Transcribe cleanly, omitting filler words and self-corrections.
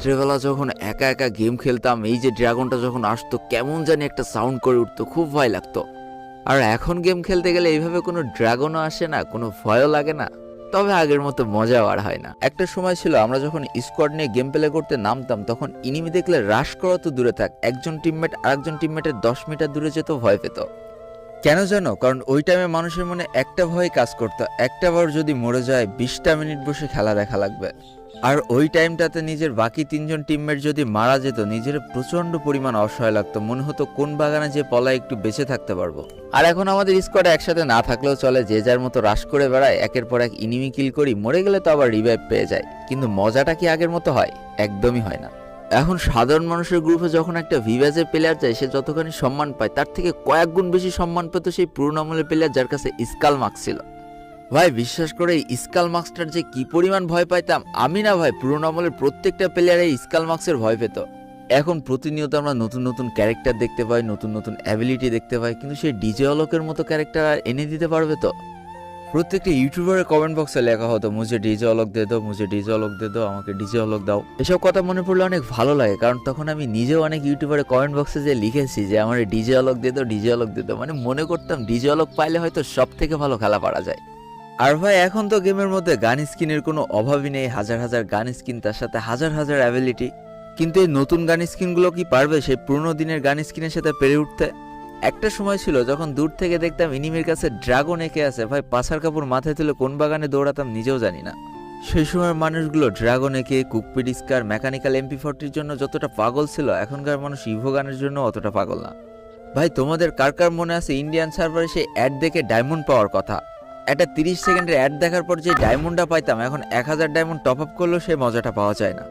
রাত্রেবেলা যখন একা একা গেম খেলতাম, এই যে ড্রাগনটা যখন আসতো কেমন জানি একটা সাউন্ড করে উঠতো, খুব ভয় লাগতো। আর এখন গেম খেলতে গেলে এইভাবে কোনো ড্রাগনও আসে না, কোনো ভয়ও লাগে না, তবে আগের মতো মজাও আর হয় না। একটা সময় ছিল আমরা যখন স্কোয়াড নিয়ে গেম প্লে করতে নামতাম তখন ইনিমি দেখলে রাশ করা তো দূরে থাক, একজন টিমমেট আরেকজন টিমমেটের 10 মিটার দূরে যেত ভয় পেত। কেন জানো? কারণ ওই টাইমে মানুষের মনে একটা ভয় কাজ করতো, একটা বার যদি মরে যায় 20টা মিনিট বসে খেলা দেখা লাগবে। আর ওই টাইমটাতে নিজের বাকি 3জন টিমমেট যদি মারা যেত, নিজের প্রচন্ড পরিমাণ অসহায় লাগতো, মনে হতো কোন বাগানে যে পলায় একটু বেঁচে থাকতে পারবো। আর এখন আমাদের স্কোয়াডে একসাথে না থাকলেও চলে, যে যার মতো রাশ করে বেড়ায়, একের পর এক ইনিমি কিল করি, মরে গেলে তো আবার রিভাইভ পেয়ে যায়। কিন্তু মজাটা কি আগের মতো হয়? একদমই হয় না। এখন সাধারণ মানুষের গ্রুপে যখন একটা ভিভ্যাজের প্লেয়ার যায়, সে যতখানি সম্মান পায় তার থেকে কয়েক গুণ বেশি সম্মান পেত সেই পুরোনো আমলের প্লেয়ার যার কাছে স্কাল মার্কস ছিল। ভাই বিশ্বাস করে এই স্কাল মার্কসটার যে কি পরিমাণ ভয় পাইতাম আমি, না ভাই, পুরোনো আমলের প্রত্যেকটা প্লেয়ার এই স্কাল মার্কসের ভয় পেত। এখন প্রতিনিয়ত আমরা নতুন নতুন ক্যারেক্টার দেখতে পাই, নতুন নতুন অ্যাবিলিটি দেখতে পাই, কিন্তু সেই ডিজে অলোকের মতো ক্যারেক্টার আর এনে দিতে পারবে তো? প্রত্যেকটা ইউটিউবারের কমেন্ট বক্সে লেখা হতো, মুঝে ডিজে অলক দে দাও, মুঝে ডিজে অলক দে দাও, আমাকে ডিজে অলক দাও। এসব কথা মনে পড়লে অনেক ভালো লাগে, কারণ তখন আমি নিজেও অনেক ইউটিউবারের কমেন্ট বক্সে যে লিখেছি যে আমার ডিজে অলক দে দাও, ডিজে অলক দে দাও, মানে মনে করতাম ডিজে অলক পাইলে হয়তো সব থেকে ভালো খেলা পারা যায়। আর ভাই এখন তো গেমের মধ্যে গান স্কিনের কোনো অভাবই নেই, হাজার হাজার গান স্কিন, তার সাথে হাজার হাজার অ্যাবিলিটি। কিন্তু এই নতুন গান স্কিনগুলো কি পারবে সেই পুরনো দিনের গান স্কিনের সাথে পেরে উঠতে? একটা সময় ছিল যখন দূর থেকে দেখতাম ইনিমির কাছে ড্রাগন এঁকে আছে, ভাই পাছার কাপড় মাথায় তুলে কোন বাগানে দৌড়াতাম নিজেও জানি না। সেই সময়ের মানুষগুলো ড্রাগন এঁকে, কুকপিড স্কার, মেকানিক্যাল MP40 জন্য যতটা পাগল ছিল, এখনকার মানুষ ইভো গানের জন্য অতটা পাগল না। ভাই তোমাদের কার কার মনে আছে ইন্ডিয়ান সার্ভারে সেই অ্যাড দেখে ডায়মন্ড পাওয়ার কথা? একটা 30 সেকেন্ডের অ্যাড দেখার পর যে ডায়মন্ডটা পাইতাম, এখন 1000 ডায়মন্ড টপ আপ করলেও সেই মজাটা পাওয়া যায় না।